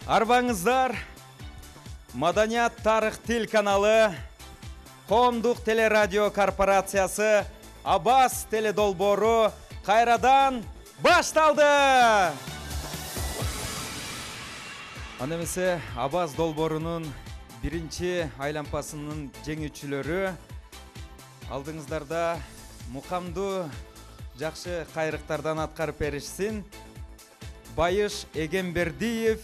Арбаңыздар, Маданият Тарых Тил каналы, Коомдук телерадио корпорациясы, Абаз теледолбору кайрадан башталды! Аны эмесе Абаз долборунун биринчи айлампасынын жеңүүчүлөрү алдыңыздарда мукамдуу жакшы кайрыктардан аткарып беришсин. Байыш Эгембердиев,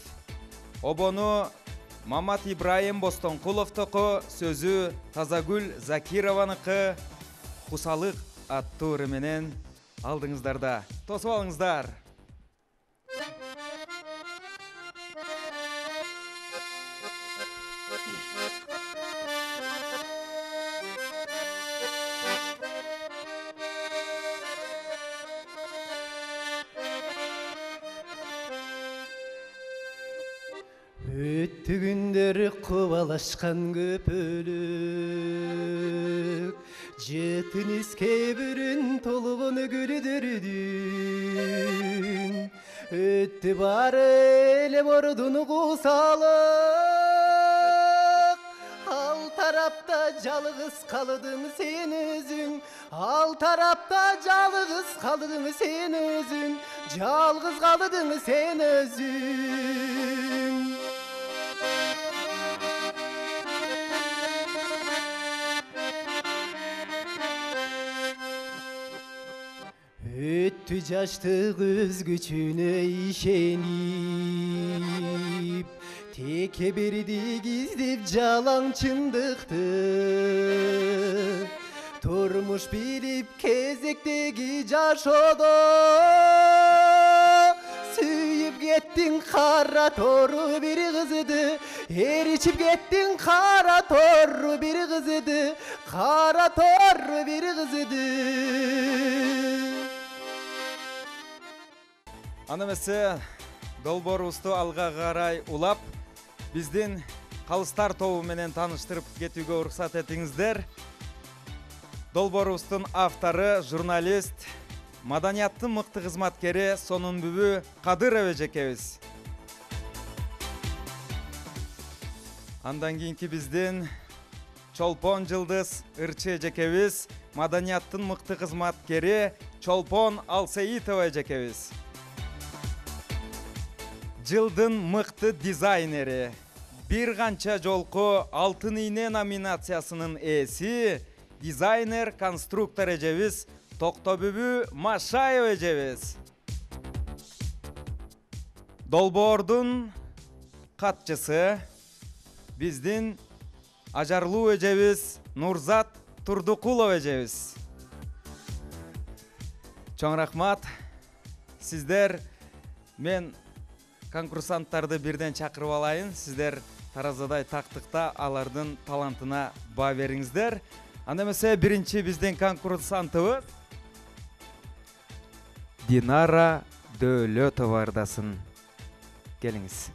обону Мамат Ибраим Бостонкуловтуку, сөзү Тазагүл Закированыкы, Кусалык аттуу ыры менен алдыңыздарда. Тосуп алыңыздар. Өтті күндер қубалашқан көпөлік, жетін еске бүрін толығын күлдірдің. Өтті бары әлі бордың қусалық, ал тарапта жалғыз қалдың сен өзің. Ал тарапта жалғыз қалдың сен өзің, жалғыз қалдың сен өзің. Өтті жаштық өз күчүнө ишенип, теке берди гиздеп жалаң чындыкты. Турмуш билип кезектеги жашоодо, сүйүп кеттиң кара тору бир кызды, эричип кеттиң кара тору бир кызды, кара тору бир кызды. Аны эмесе долбоорубузду алга карай улап, биздин калыстар тобу менен тааныштырып кетүүгө уруксат этиңиздер. Долбоорубуздун автору, журналист, маданияттын мыкты кызматкери Сонунбүбү Кадырова эжекебиз. Андан кийинки биздин Чолпон Жылдыз ырчы эжекебиз, маданияттын мыкты кызматкери Чолпон Алсеитова эжекебиз. Жылдын мыкты дизайнери, бир канча жолку алтын ийне номинациясынын ээси, дизайнер, конструктор эжебиз Токтобүбү Машаева эжебиз. Долбоордун катчысы биздин ажарлуу эжебиз Нурзат Турдукулова эжебиз. Чоң рахмат. Сиздер, мен конкурсанттарды бирден чакырып алайын. Сиздер таразадай тактыкта алардын талантына баа бериңиздер. Анда эмесе биринчи биздин конкурсантыбыз Динара Дөөлөтова ырдасын. Келиңиз.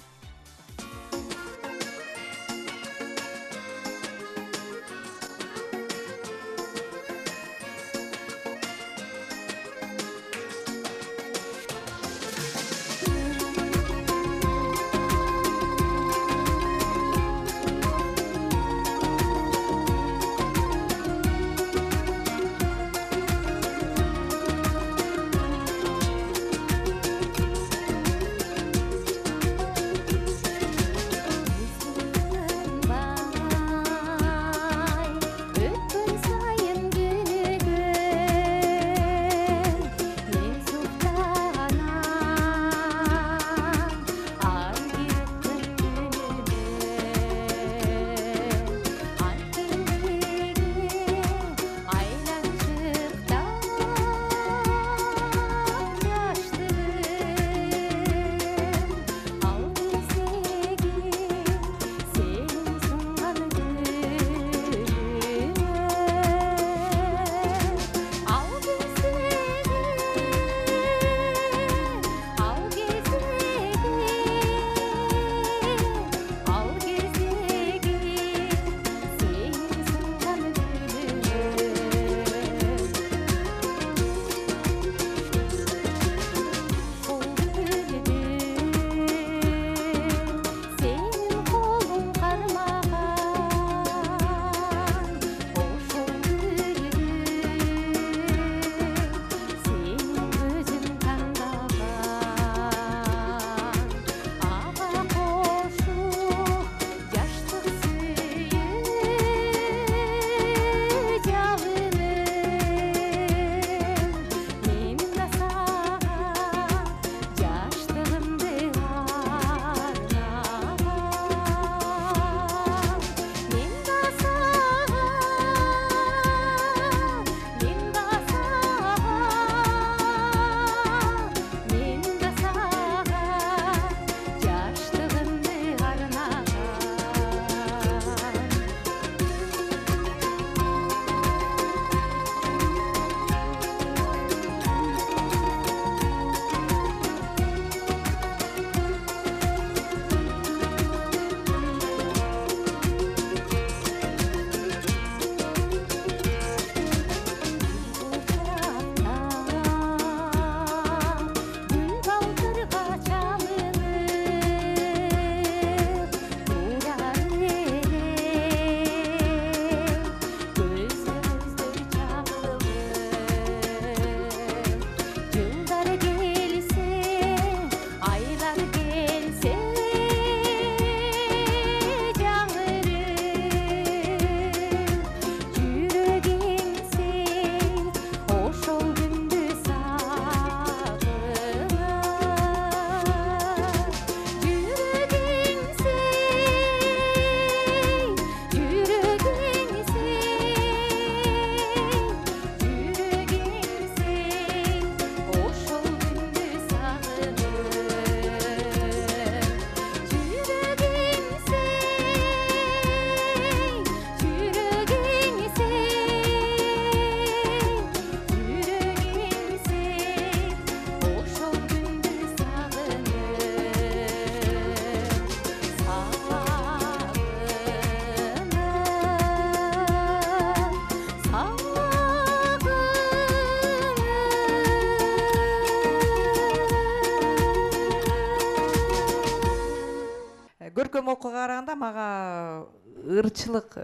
Көркөм окууга караганда мага ырчылык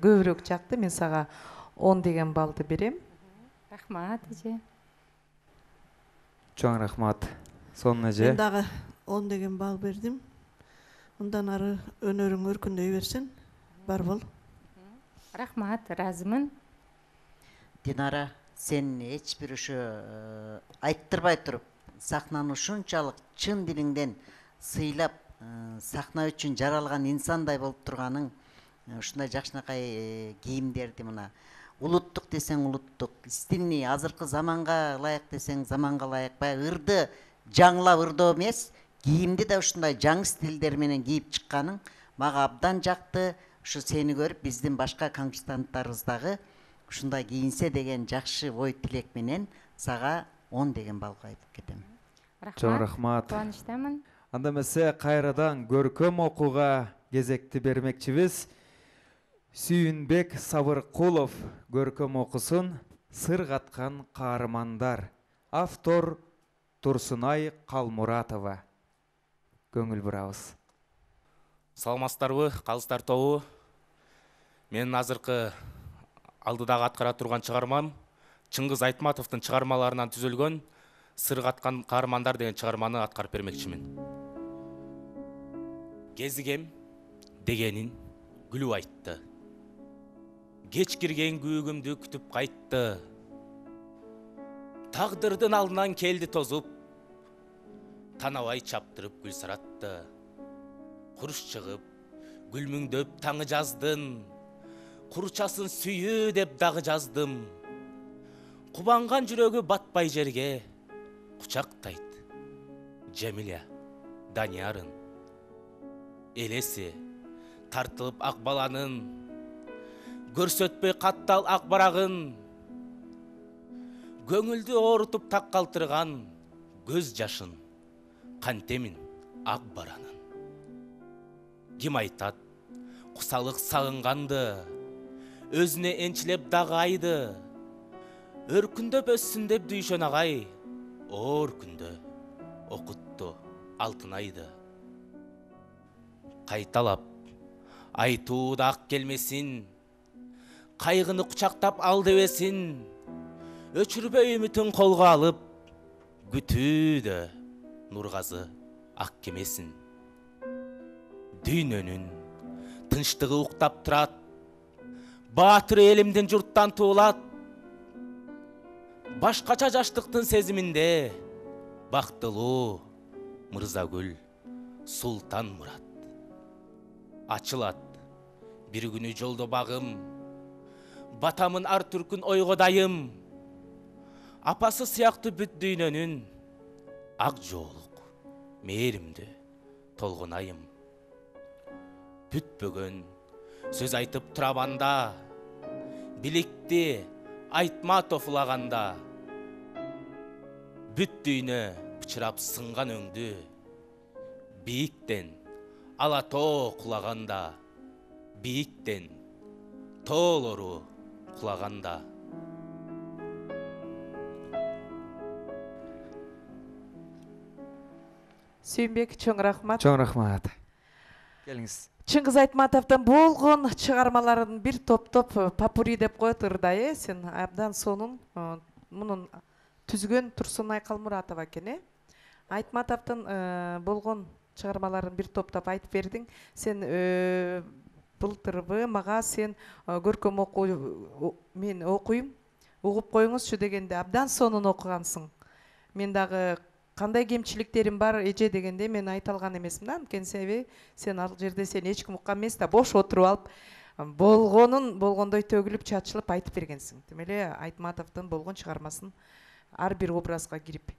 көбүрөөк жакты. Мен сага 10 деген балды берем. Рахмат, эже. Чоң рахмат. Сонун эже. Мен дагы 10 деген бал бердим. Ундан ары өнөрүң өркүндөй берсин. Бар бол. Рахмат, разымын. Динара, сен эч бир ушу айттырбай туруп, сахнаны ушунчалык чын дилиңден сыйлап, сахна үчүн жаралган инсандай болуп турганың, ушундай жакшынакай кийимдерди мына улуттук десең улуттук, стильный, азыркы заманга ылайык десең заманга ылайык, баягы ырды жаңылап ырдоо эмес, кийимди да ушундай жаңы стилдер менен кийип чыкканың мага абдан жакты. Ушу сени көрүп биздин башка конкурсанттарыбыз дагы ушундай кийинсе деген жакшы ой тилек менен сага 10 деген балга айтып кетем. Чоң рахмат. Кубанычтамын. Анда эмесе кайрадан көркөм окууга кезекти бермекчибиз. Сүйүнбек Сабыркулов көркөм окусун «Сыр каткан каармандар». Автор Турсунай Калмуратова. Көңүл бурабыз. Саламатсыздарбы, калыстар тобу. Мен азыркы алдыдагы аткара турган чыгармам Чыңгыз Айтматовдун чыгармаларынан түзүлгөн «Сыр каткан каармандар» деген чыгарманы аткарып бермекчимин. Кезигем дегенин күлүп айтты. Кеч кирген күүгүмдү күтүп кайтты. Тагдырдын алдынан келди тозуп, танабай чаптырып гүл саратты. Курш чыгып, гүлмүңдөп таңы жаздын, курчасын сүйүү деп дагы жаздым. Кубанган жүрөгү батпай жерге, кучактайт Жамиля Даниярын. Элеси тартылып ак баланын, көрсөтпөй каттал ак барагын. Көңүлдү оорутуп так калтырган көз жашын, кантемин ак баранын. Ким айтат кусалык сагынганды, өзүнө энчилеп дагы айды. Өркүндөп өссүн деп дүйшөн агай, оор күндө окутту алтынайды. Кайталап айтууда ак келмесин, кайгыны кучактап ал дебесин. Өчүрбөй үмүтүн колго алып, күтүүдө Нургазы ак кемесин. Дүйнөнүн тынчтыгы уктап турат, баатыр элимдин журттан туулат. Башкача жаштыктын сезиминде бактылуу Мырзагүл Султан Мурат. Ачылат бир күнү жолдо багым, батамын ар түркүн ойго дайым. Апасы сыяктуу бүт дүйнөнүн ак жоолук мээримди толгонайым. Бүтпөгөн сөз айтып турабанда, биликти Айтматов улаганда. Бүт дүйнө бычырап сынган өңдү, бийиктен алатоо кулаганда. Бийиктен тоолору кулаганда. Сүйүнбек, чоң рахмат. Чоң рахмат. Келиңиз. Чыңгыз Айтматовдун болгон чыгармаларын бир топ-топ попури деп коет ырдай, сен абдан сонун. Мунун түзгөн Турсунай Калмуратова экен. Айтматовдун болгон чыгармаларын бир топтоп айтып бердиң. Сен былтырбы мага сен көркөм окуу мен окуйм, угуп коюңузчу дегенде абдан сонун окугансың. Мен дагы кандай кемчиликтерим бар эже дегенде мен айта алган эмесмин да, анткени себеби сен ал жерде сен эч ким уккан эмес да, бош отуруп алып болгонун болгондой төгүлүп чачылып айтып бергенсиң. Демеле Айтматовдун болгон чыгармасын ар бир образга кирип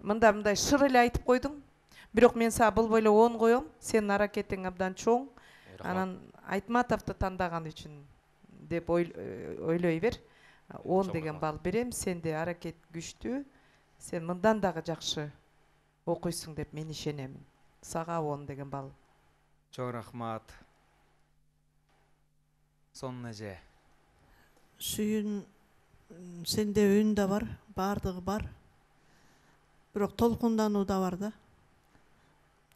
мындай шыр эле айтып койдуң. Бирок мен сага болбой эле 10 коем. Сенин аракетиң абдан чоң. Анан Айтматовду тандаган үчүн деп ойлой бер. 10 деген бал берем. Сенде аракет күчтүү. Сен мындан дагы жакшы окуйсуң деп мен ишенемин. Сага 10 деген бал. Чоң рахмат. Сонун эже. Сүйүн сенде үн да бар, бардыгы бар. Бирок толкундануу да бар да.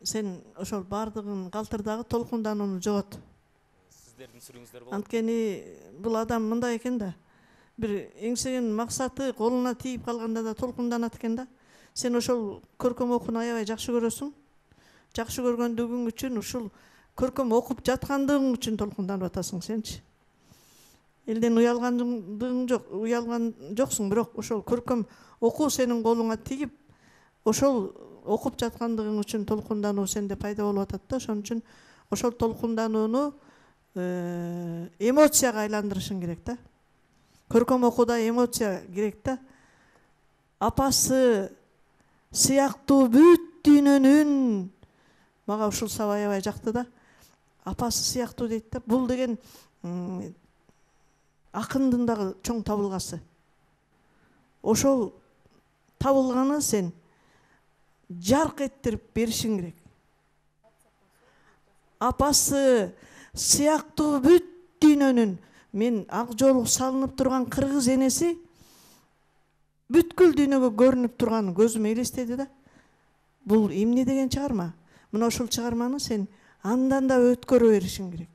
сен ошол бардыгын калтырдагы толкунданууну жогот. Сиздердин сүрүңүздөр болот. Анткени бул адам мындай экен да, бир эңсеген максаты колуна тийип калганда да толкунданат экен да. Сен ошол көркөм окууну аябай жакшы көрөсүң. Жакшы көргөндүгүң үчүн ушул көркөм окуп жаткандыгың үчүн толкунданып атасың сенчи. Элден уялгандыгың жок, уялган жоксуң, бирок ошол көркөм окуу сенин колуңа тийип, ошол окуп жаткандыгың үчүн толкундануу сенде пайда болуп атат да. Ошон үчүн ошол толкунданууну эмоцияга айландырышың керек да. Көркөм окууда эмоция керек да. Апасы сыяктуу бүт дүйнөнүн, мага ушул сабак аябай жакты да. Апасы сыяктуу дейт да. Бул деген акындын дагы чоң табылгасы. Ошол табылганы сен жарк эттирип беришиң керек. Апасы сыяктуу бүт дүйнөнүн, мен ак жолу салынып турган кыргыз энеси бүткүл дүйнөгө көрүнүп турган көзүмө элестеди да. Бул эмне деген чыгарма? Мына ошол чыгарманы сен андан да өткөрө беришиң керек.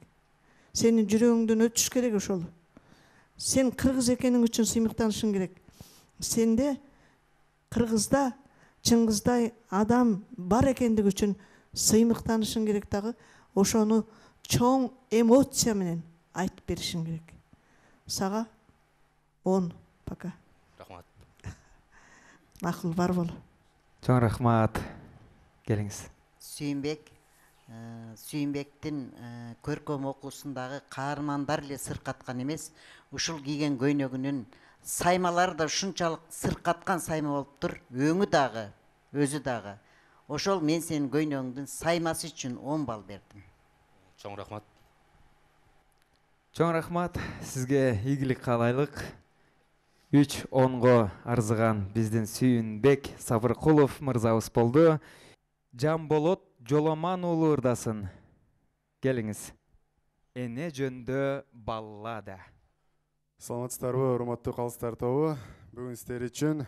Сенин жүрөгүңдөн өтүш керек ошол. Сен кыргыз экениң үчүн сыймыктанышың керек. Сенде кыргызда Чыңгыздай адам бар экендиги үчүн сыймыктанышың керек дагы. Ошону чоң эмоция менен айтып беришиң керек. Сага 10. Пока. Рахмат. Макул бар бол. Чоң рахмат. Келиңиз. Сүйүнбектин көркөм окуусундагы каармандар эле сыркаткан эмес, ушул кийген көйнөгүнүн саймалары да ушунчалык сыркаткан сайма болуптур, өңү дагы, өзү дагы. Ошол мен сенин көйнөгүңдүн саймасы үчүн 10 балл бердим. Чоң рахмат. Чоң рахмат. Сизге ийгилик каалайлык. 3-10го арзыган биздин Сүйүнбек Сабыркулов мырзабыз болду. Жамболот Жоламан уулу ырдасын. Келиңиз. Эне жөндө баллада. Саламатсыздарбы, урматтуу калыстар тобу. Бүгүн сиздер үчүн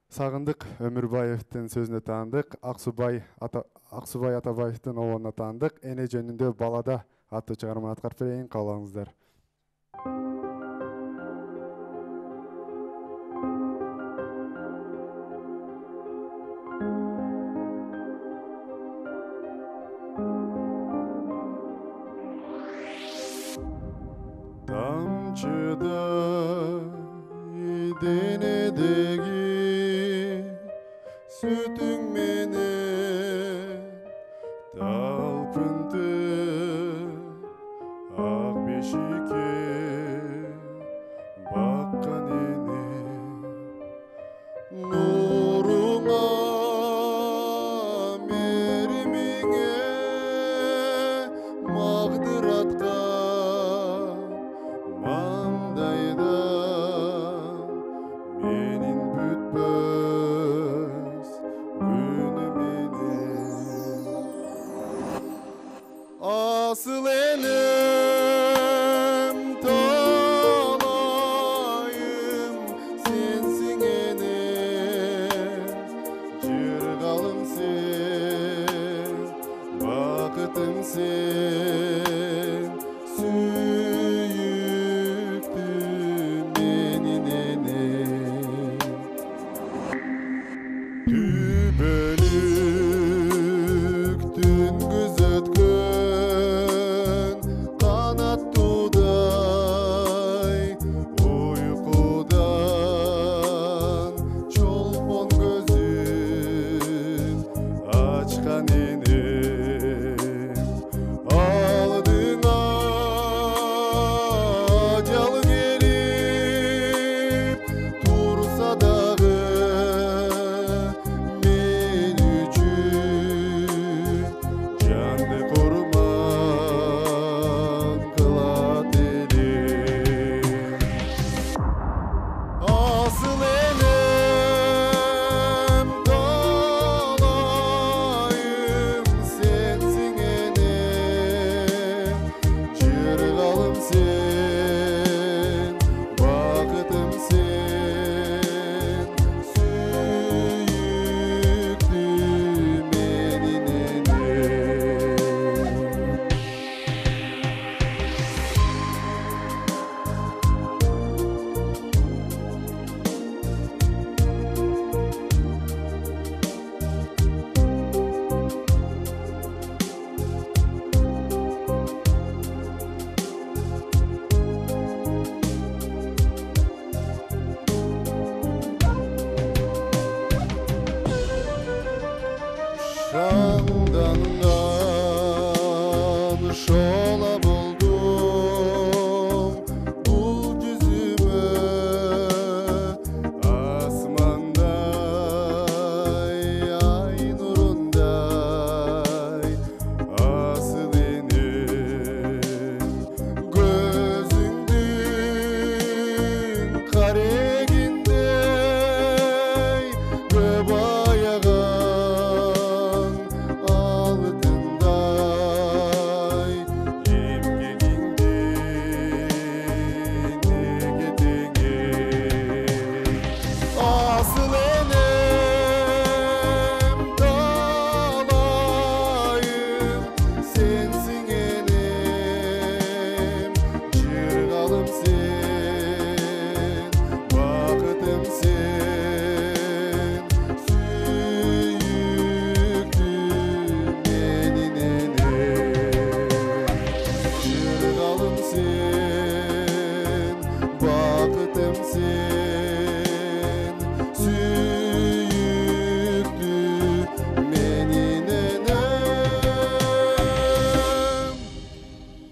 Сагындык Өмүрбаевдин сөзүнө таандык, Аксубай Атабаевдин оборуна таандык, Эне жөнүндө баллада аттуу чыгарманы аткарып берейин, каалаңыздар. Тамчыда денедеги сүтүң менен талпынтып ак бешикке баккан эне нуруңа меримиңе магдыратка маңдайда менин бүтпөс күнү менен асыл энем талайым сенсиң энем жыргалым сен бакытым сен сүйүктүм менин энем түбөлүктүн күзөткөн канаттуудай уйкудан чолпон көзүн ачкан энем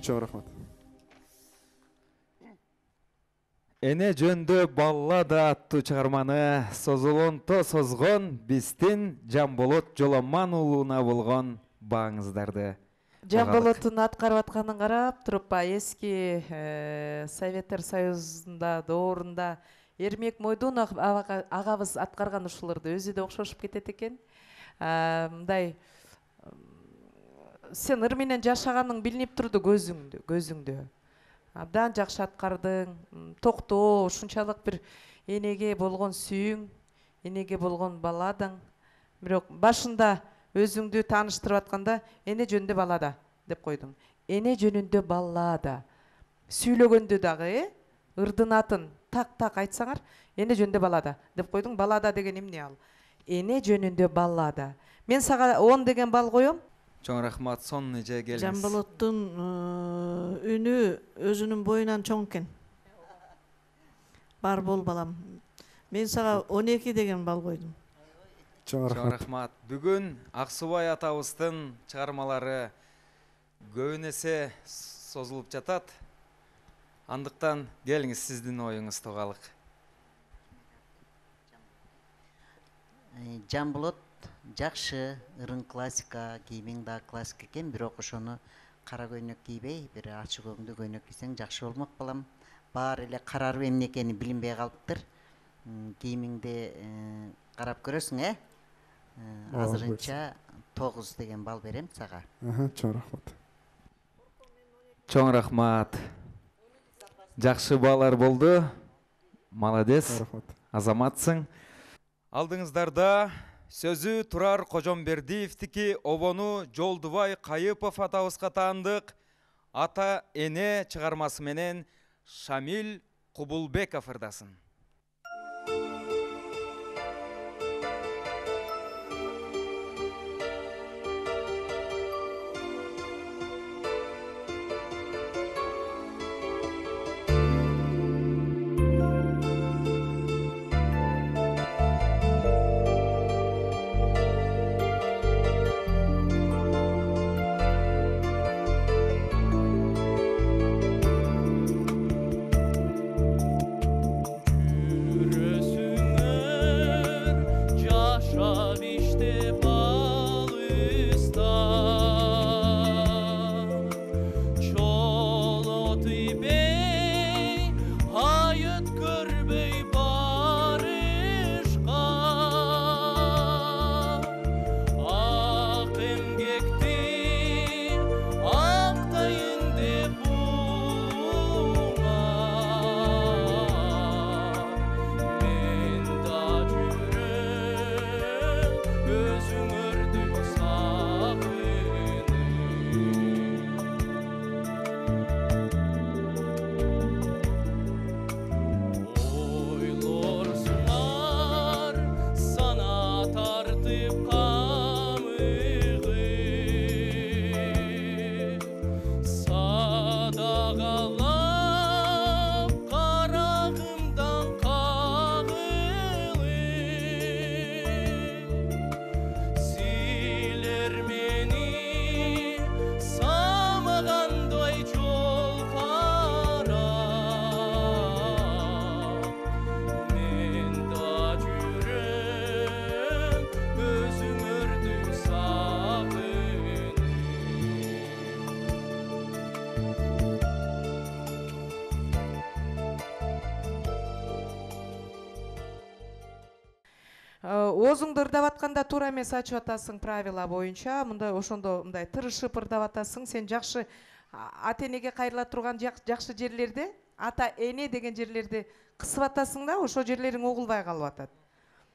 чоң рахмат. Эне жөндө баллада аттуу чыгарманы созулонто созгон биздин Жамболот Жоламан уулуна болгон бааңыздарды Жамболоттун аткарып атканын карап туруп эски Советтер Союзунда доорунда Эрмек Мойдунов агабыз аткарган ушуларды өзү да окшошуп кетет экен. Мындай сен ыр менен жашаганың билинип турду көзүңдө. Абдан жакшы аткардың, токтоо, ушунчалык бир энеге болгон сүйүң, энеге болгон баладың. Бирок башында өзүңдү тааныштырып атканда эне жөнүндө балада деп койдуң. Эне жөнүндө балада. Сүйлөгөндө дагы ырдын атын так айтсаңар, эне жөнүндө балада деп койдуң. Балада деген эмне ал? Эне жөнүндө балада. Мен сага 10 деген бал коем. Чоң рахмат, сонун эже келиңиз. Жамболоттун үнү өзүнүн боюнан чоң экен. Бар бол балам. Мен сага 12 деген бал койдум. Чоң рахмат. Бүгүн Аксубай атабыздын чыгармалары көбүн эсе созулуп жатат. Андыктан келиңиз сиздин оюңузду угайлык. Жамболот жакшы ырын классика, кийимиң да классика экен, бирок ошону кара көйнөк кийбей, бир ачык өңдүү көйнөк кийсең жакшы болмок балам. Баары эле карарып эмне экени билинбей калыптыр. Кийимиңди карап көрөсүң, азырынча 9 деген бал берем сага. Чоң рахмат. Чоң рахмат. Жакшы балар болду. Молодец. Азаматсың. Алдыңыздарда сөзү Турар Кожомбердиевдики, обону Жолдубай Кайыпов атабызга таандык Ата эне чыгармасы менен Шамил Кубулбеков ырдасын. Озуңду ырдап атканда туура эмес ачып атасың правила боюнча. Мындай ошондо мындай тырышып ырдап атасың. Сен жакшы ата энеге кайрыла турган жакшы жерлерде, ата эне деген жерлерди кысып атасың да, ошо жерлериң угулбай калып атат.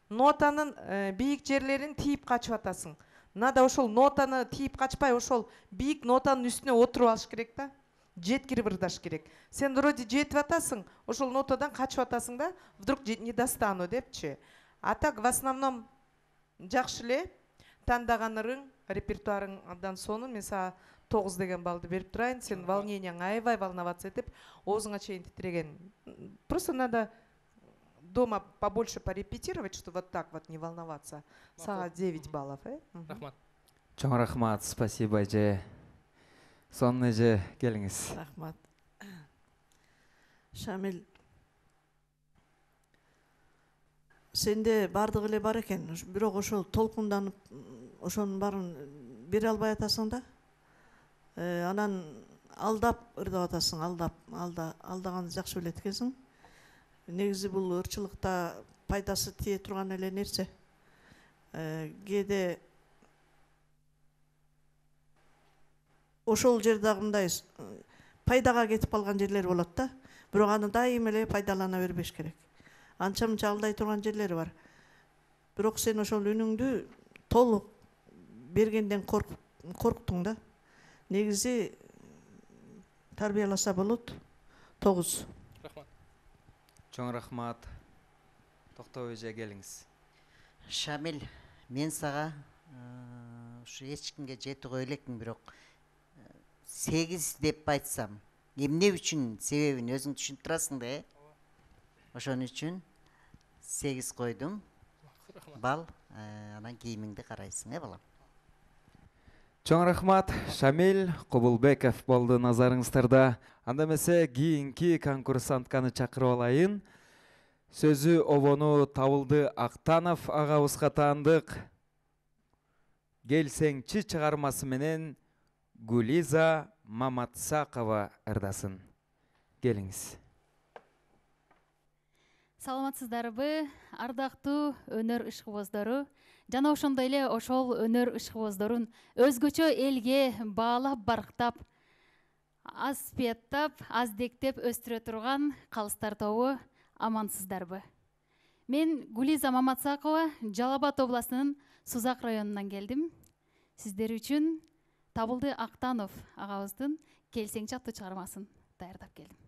Нотанын бийик жерлерин тийип качып атасың. Надо ошол нотаны тийип качпай, ошол бийик нотанын үстүнө отуруп алыш керек да. Жеткирип ырдаш керек. Сен вроде жетип атасың, ошол нотадан качып атасың да, вдруг не достану депчи. А так в основном жакшы эле тандаган ырың, репертуарың абдан сонун. Мен сага 9 деген балды берип турайын. Сен волнениең аябай волноваться этип, оозуңа чейин титиреген. Просто надо дома побольше порепетировать, чтобы вот так вот не волноваться. Сага 9 баллов, Рахмат. Чоң рахмат, спасибо же. Сонун эже келиңиз. Рахмат. Шамил, сенде бардыгы эле бар экен, бирок ошол толкунданып ошонун баарын бере албай атасың да. Анан алдап ырдап атасың, алдаганды жакшы билет экенсиң. Негизи бул ырчылыкта пайдасы тие турган эле нерсе. Кээде ошол жер дагы мындай пайдага кетип калган жерлер болот да. Бирок аны дайым эле пайдалана бербеш керек. Анча мынча алдай турган жерлери бар. Бирок сен ошол үнүңдү толук бергенден корктуң да. Негизи тарбияласа болот. 9. Чоң рахмат. Токтоо эже келиңиз. Шамил, мен сага ушу эч кимге жетиге элекмин, бирок 8 деп айтсам, эмне үчүн себебин өзүң түшүнүп турасың да, ошон үчүн 8 койдум. Бал, анан кийимиңди карайсың, балам. Чоң рахмат. Шамил Кубулбеков болду назарыңыздарда. Анда эмесе кийинки конкурсантканы чакырып алайын. Сөзү обону Табылды Актанов агабызга таандык. Келсеңчи чыгармасы менен Гулиза Маматсакова ырдасын. Келиңиз. Саламатсыздарбы, ардактуу өнөр ишкыбоздору. Жана ошондой эле ошол өнөр ишкыбоздорун өзгөчө элге баалап барктап, аспеттап, аздектеп өстүрө турган калыстар тобу амансыздарбы. Мен Гулиза Маматсакова, Жалал Абад областынын Сузак районунан келдим. Сиздер үчүн Табылды Актанов агабыздын Келсеңчи аттуу чыгармасын даярдап келдим.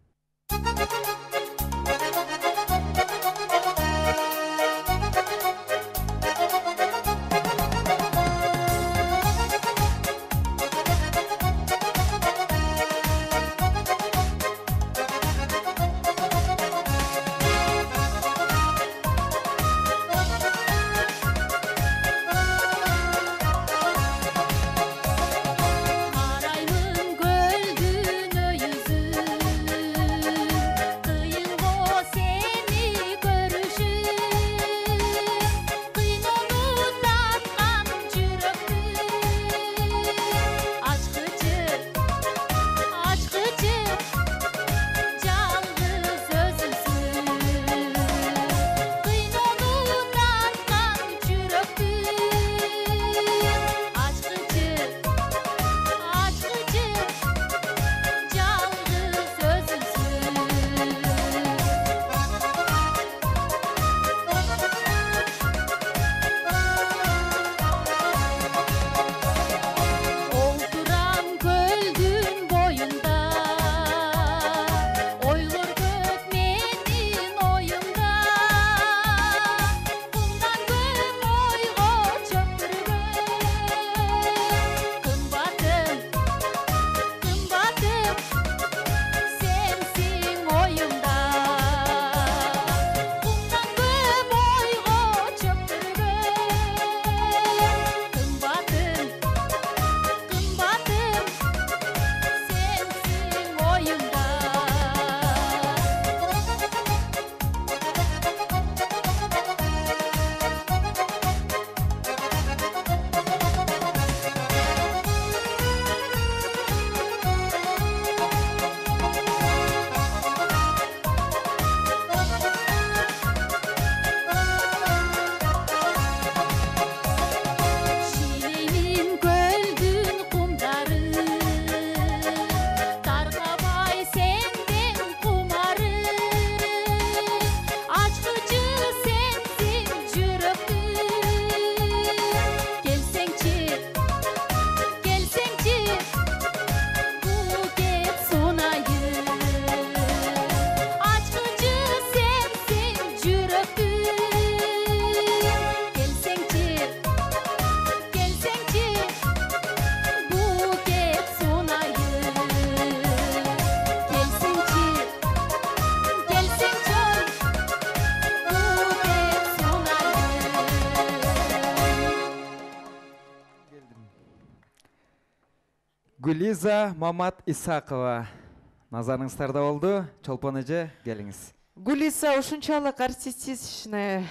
Arayın göldün öyüzün, Гүлиза Мамат Исакова. Назарыңыздарда болду. Чолпон эже, келиңиз. Гулиса ушунчалык артистичный,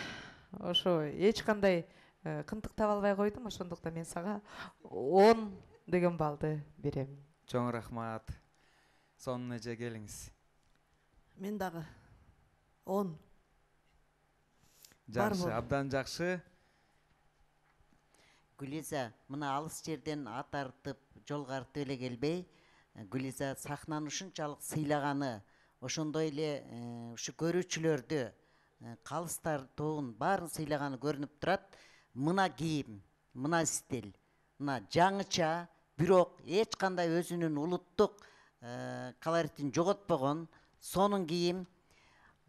ошо эч кандай кынтык таба албай койдум, ошондуктан мен сага 10 деген балды берем. Чоң рахмат. Сонун эже, келиңиз. Мен дагы 10. Жакшы, абдан жакшы. Гүлиза, мына алыс жерден ат артып, жол карты эле келбей, Гүлиза сахнаны ушунчалык сыйлаганы, ошондой эле ушу көрүүчүлөрдү, калыстар тобун баарын сыйлаганы көрүнүп турат. Мына кийим, мына стиль, мына жаңыча, бирок эч кандай өзүнүн улуттук колоритин жоготпогон сонун кийим.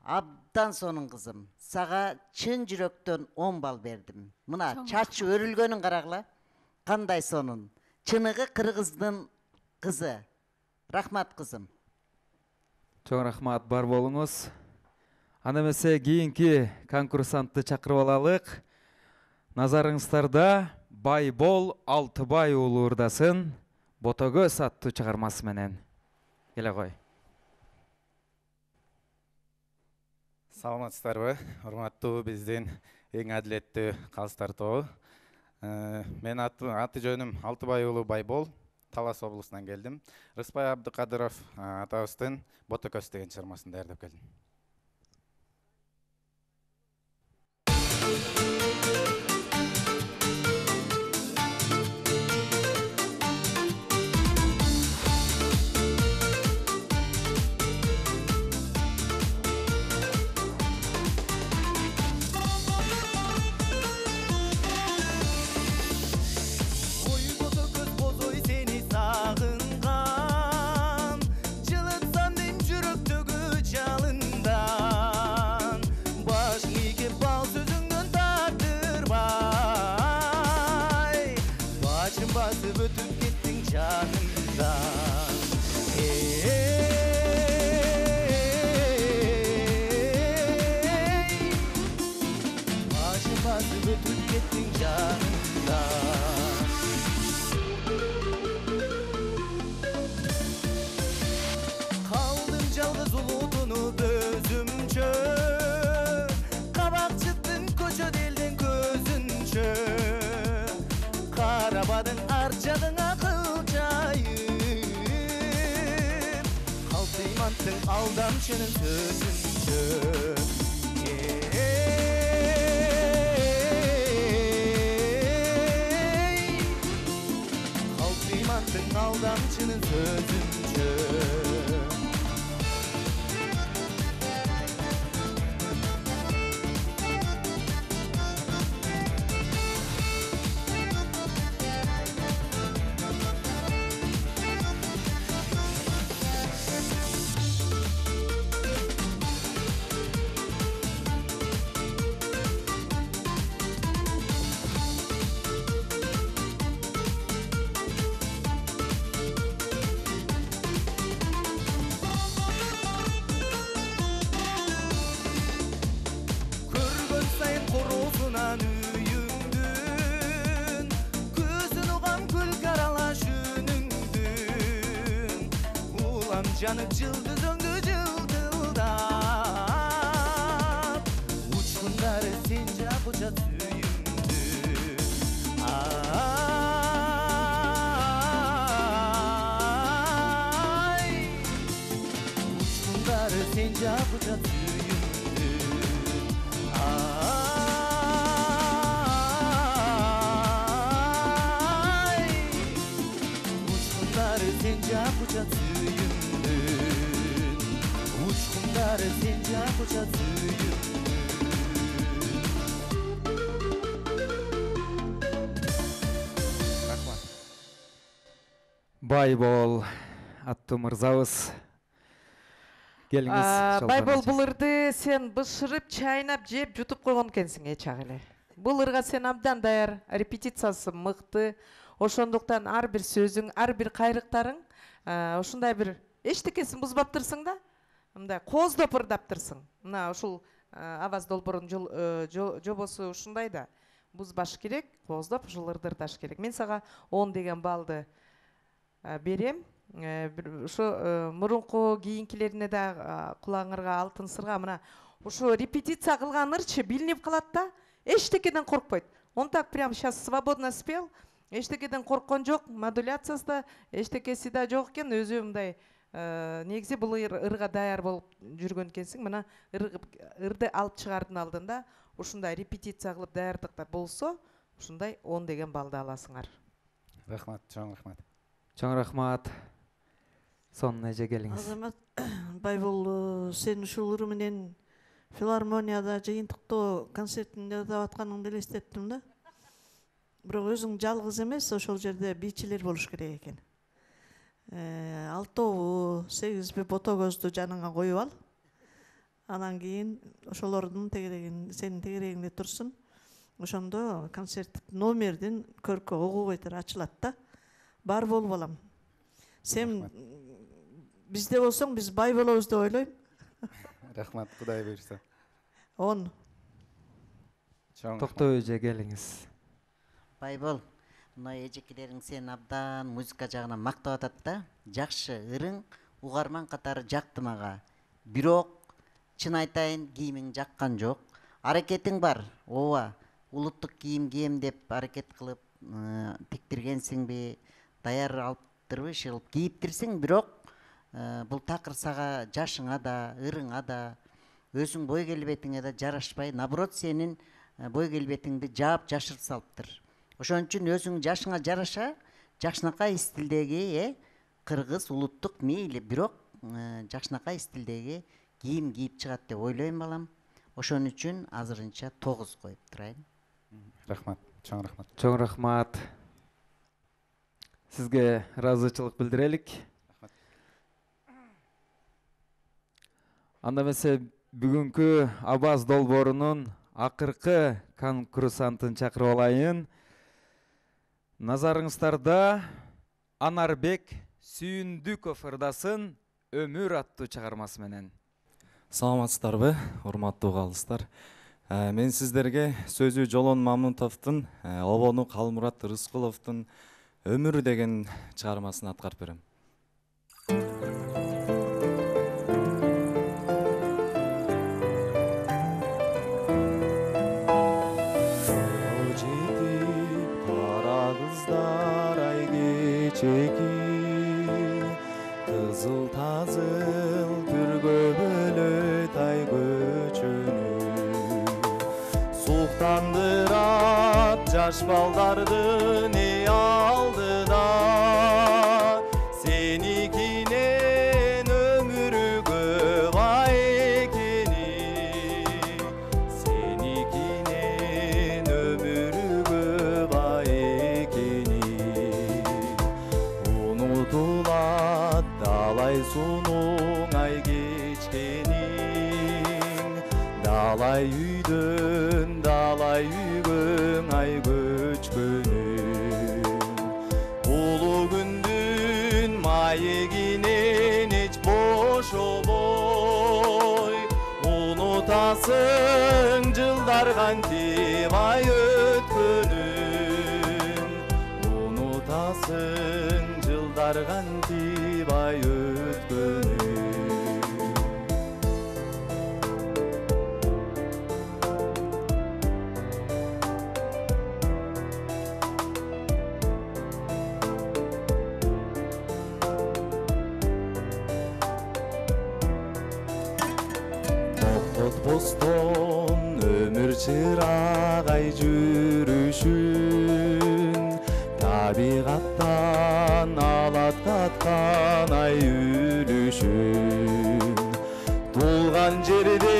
Абдан сонун кызым. Сага чын жүрөктөн 10 бал бердим. Мына чачы өрүлгөнүн карагыла. Кандай сонун. Чыныгы кыргыздын кызы. Рахмат кызым. Чоң рахмат, бар болуңуз. Ана эмесе кийинки конкурсантты чакырып алалык. Назарыңыздарда Байбол Алтыбай уулу Урдасын Ботогөз аттуу чыгармасы менен. Келе кой. Саламатсыздарбы, урматтуу биздин эң адилеттүү калыстар тобу. Мен аты жөнүм Алтыбай уулу Байбол, Талас облусунан келдим. Рыспай Абдыкадыров атабыздын Ботокөз деген чыгармасын даярдап келдим. Aldamçının sözünce Halk imantın aldamçının sözünce Canı cıldız öngü cıldızlar Uçkunları sincap uca tüyümdü Ay Uçkunları sincap uca tüyümdü Ay Uçkunları sincap uca tüyümdü Uçkunları sincap uca tüyümdü Байбол аттуу мырзабыз. Келиңиз. Байбол, бул ырды сен бышырып, чайнап, жеп, жутуп койгон экенсиң чак эле. Бул ырга сен абдан даяр, репетициясы мыкты. Ошондуктан ар бир сөзүң, ар бир кайрыктарың ушундай бир эчтекесин бузбаптырсың да. Мындай кооздоп ырдаптырсың. Мына ушул аваз долбоорунун жобосу ушундай да. Бузбаш керек, кооздоп ушул ырдырдаш керек. Мен сага 10 деген балды берем. Ошо мурунку кийинкилерине да кулагыңарга алтын сырга мына ушу репетиция кылган ырчы билинип калат да, эчтекеден коркпойт. Он так прям сейчас свободно спел, эчтекеден корккон жок, модуляциясы да эчтекеси да жок экен, өзү мындай негизи бул ырга даяр болуп жүргөн экенсиң. Мына ырды алып чыгаардын алдында ушундай репетиция кылып даярдыктар болсо, ушундай 10 деген балды аласыңар. Рахмат, чоң рахмат. Чоң рахмат. Сонун эже келиңиз. Азамат Байбол, сен ушул ыры менен филармонияда жыйынтыктоо концертинде да атканыңды элестеттим да. Бирок өзүң жалгыз эмес, ошол жерде бийчилер болуш керек экен. 6 8 бото көздү жаныңа коюп ал. Анан кийин ошолордун тегерегин, сенин тегерегиңде турсун. Ошондо концерт номердин көркө огубойтер ачылат да. Бар болуп алам. Сен бизде болсоң, биз бай болобуз деп ойлойм. Рахмат, Кудай буйрса. 10. Токтоо эже келиңиз. Байбол, мына эжекелериң сен абдан музыка жагынан мактап атат да. Жакшы, ырың угарман катары жакты мага. Бирок чын айтайын, кийимиң жаккан жок. Аракетиң бар. Ооба, улуттук кийим кийем деп аракет кылып тиктиргенсиңби, даяр алыптырбы, кылып кийиптирсиң, бирок бул такыр сага жашыңа да, ырыңа да, өзүң бой келбетиңе да жарашпай, наоборот сенин бой келбетиңди жаап жашырып салыптыр. Ошон үчүн өзүң жашыңа жараша, жакшынакай стилдеги, кыргыз улуттук мейли, бирок жакшынакай стилдеги кийим кийип чыгат деп ойлойм балам. Ошон үчүн азырынча 9 коюп турайын. Рахмат, чоң рахмат. Чоң рахмат. Сизге ыраазычылык билдирелик. Анда эмесе бүгүнкү Абаз долбоорунун акыркы конкурсантын чакырып алайын. Назарыңыздарда Анарбек Сүйүндүков ырдасын «Өмүр» аттуу чыгармасы менен. Саламатсыздарбы, урматтуу калыстар. Мен сиздерге сөзү Жолон Мамунтовдун, обону Калмурат Рыскуловдун «Өмүр» деген чыгармасын аткарып берем. Кызыл тазыл түргө бөлөт ай көчөнү, суктандырат жаш балдардын алдыда, сеникинен өмүрү көп ай экени, сеникинен өмүрү көп ай экени, унутулат далай сунуң ай кечкениң, далай үйдөн далай үйгөң ай көчкөнүң, улуу күндүн маегинен эч бошобой, унутасың жылдар кантип ай өткөнүн, унутасың жылдар кантип ай өткөнүн. Токтотпостон өмүр чырагай жүрүшүн, табигаттан алат каткан ай үлүшүн, тулган жерде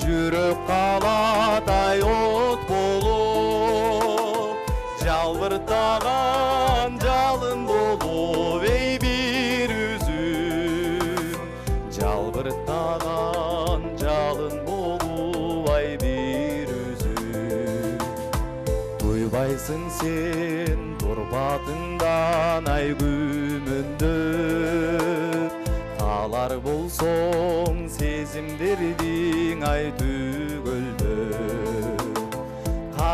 жүрөк калат ай от болуп, жалбыртаган жалын болуп эй бир үзүн, жалбыртаган жалын болуп ай бир үзүн, туйбайсың сен турпатыңдан ай күмөндөп, калар болсоң сезимдердиң ай түгөлдөп,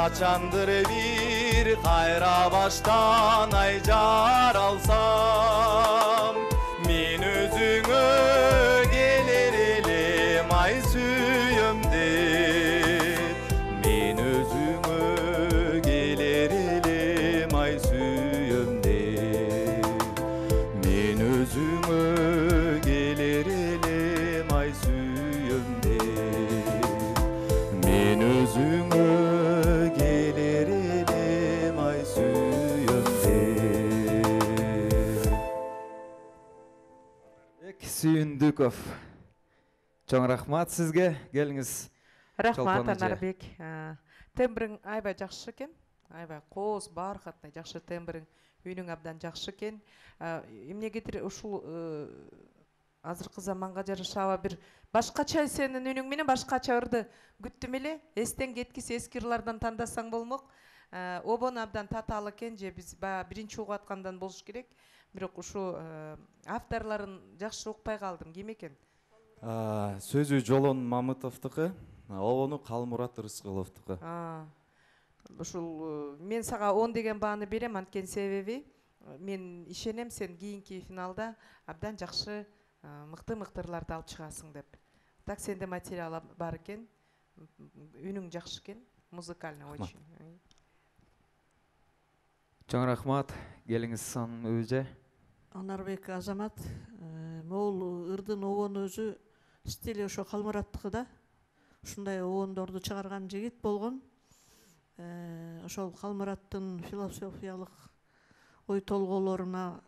Качандыр бир кайра баштан айжар алсам, мен өзүңө келер элем ай сүйөм деп, мен өзүңө келер элем ай сүйөм деп, мен өзүңө келер элем ай сүйөм деп, мен өзүңө келер элем ай сүйөм деп. Сүйүндүков. Чоң рахмат сизге. Келиңиз. Рахмат, Анарбек. Тембриң аябай жакшы экен. Аябай кооз, бархатный, жакшы тембриң. Үйүнүң абдан жакшы экен. Эмнегедир ушул азыркы заманга жараша бир башкача сенин үнүң менен башкача ырды күттүм эле. Эстен кеткис эски ырлардан тандасаң болмок. Обону абдан татаал экен же биз биринчи угуп аткандан болуш керек. Бирок ушу авторлорун жакшы укпай калдым. Ким экен? Сөзү Жолон Мамытовдуку, обону Калмурат Рыскуловдуку. Ушул мен сага 10 деген бааны берем, анткени себеби мен ишенем сен кийинки финалда абдан жакшы мыкты ырларды алып чыгасың деп. Так сенде материал бар экен, үнүң жакшы экен, музыкальный очень. Чоң рахмат. Келиңиз сон Үйже. Анарбек Азамат, могул ырдын обону өзү стили ошо Калмураттыкы да. Ушундай обондорду чыгарган жигит болгон. Ошол Калмураттын философиялык ой толгоолоруна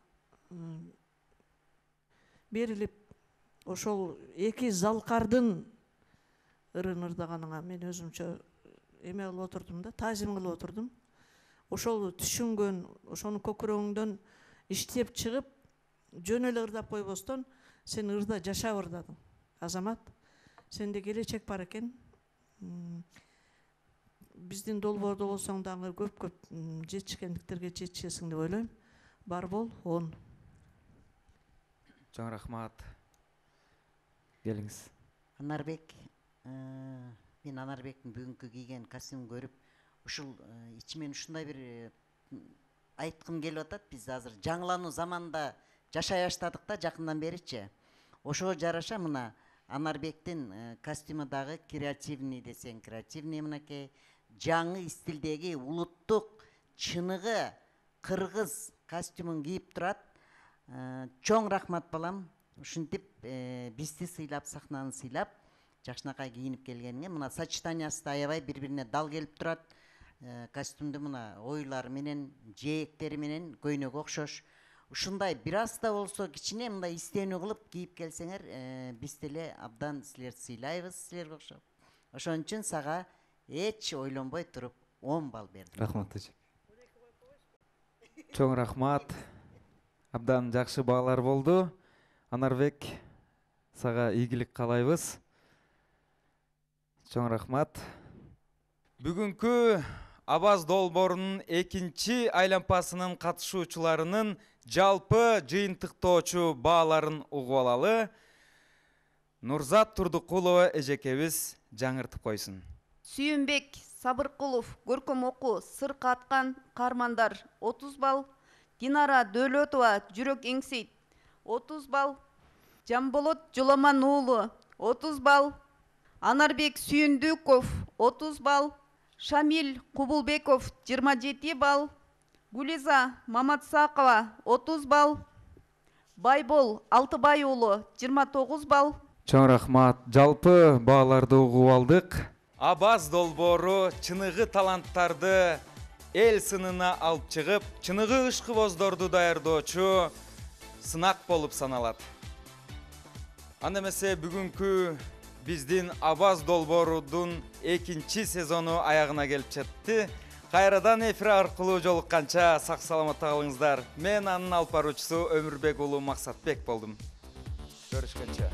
берилип, ошол эки залкардын ырын ырдаганыңа мен өзүмчө эме кылып отурдум да, таазим кылып отурдум. Ошол түшүнгөн, ошону көкүрөгүңдөн иштеп чыгып, жөн эле ырдап койбостон, сен ырда жашап ырдадың. Азамат, сенде келечек бар экен. Биздин долбоордо болсоң дагы көп жетишкендиктерге жетишесиң деп ойлойм. Бар бол, 10. Чоң рахмат. Келиңиз. Анарбек, мен Анарбектин бүгүнкү кийген костюмун көрүп, ушул ичимен ушундай бир айткым келип атат. Биз азыр жаңылануу заманында жашай баштадык да, жакындан беричи. Ошого жараша мына Анарбектин костюму дагы креативный десең, креативный мынакей жаңы стилдеги улуттук чыныгы кыргыз костюмун кийип турат. Чоң рахмат балам. Ушинтип бизди сыйлап, сахнаны сыйлап, жакшынакай кийинип келгениңе. Мына сочетаниясы да аябай бири-бирине дал келип турат. Костюмду мына ойлары менен, жээктери менен көйнөгө окшош. Ушундай бир аз да болсо кичине мындай истенүү кылып кийип келсеңер, биз деле абдан силерди сыйлайбыз, силерге окшоп. Ошон үчүн сага эч ойлонбой туруп 10 балл бердим. Рахмат эже. Чоң рахмат. Абдан жакшы баалар болду. Анарбек, сага ийгилик каалайбыз. Чоң рахмат. Бүгүнкү Абаз долбоорунун экинчи айлампасынын катышуучуларынын жалпы жыйынтыктоочу бааларын угуп алалы. Нурзат Турдукулова эжекебиз жаңыртып койсун. Сүйүнбек Сабыркулов көркөм оку сыр каткан каармандар 30 балл, Динара Дөөлөтова жүрөк эңсейт 30 балл, Жамболот Жоламан уулу 30 балл, Анарбек Сүйүндүков 30 балл, Шамил Кубулбеков 27 балл, Гулиза Маматсакова 30 балл, Байбол Алтыбай уулу 29 балл. Чоң рахмат. Жалпы бааларды угуп алдык. Абаз долбоору чыныгы таланттарды эл сынына алып чыгып, чыныгы ышкыбоздорду даярдоочу сынак болуп саналат. Анда эмесе бүгүнкү биздин Абаз долбоорудун экинчи сезону аягына келип жетти. Кайрадан эфир аркылуу жолукканча сак саламатта калыңыздар. Мен анын алып баруучусу Өмүрбек уулу Максатбек болдум. Көрүшкөнчө.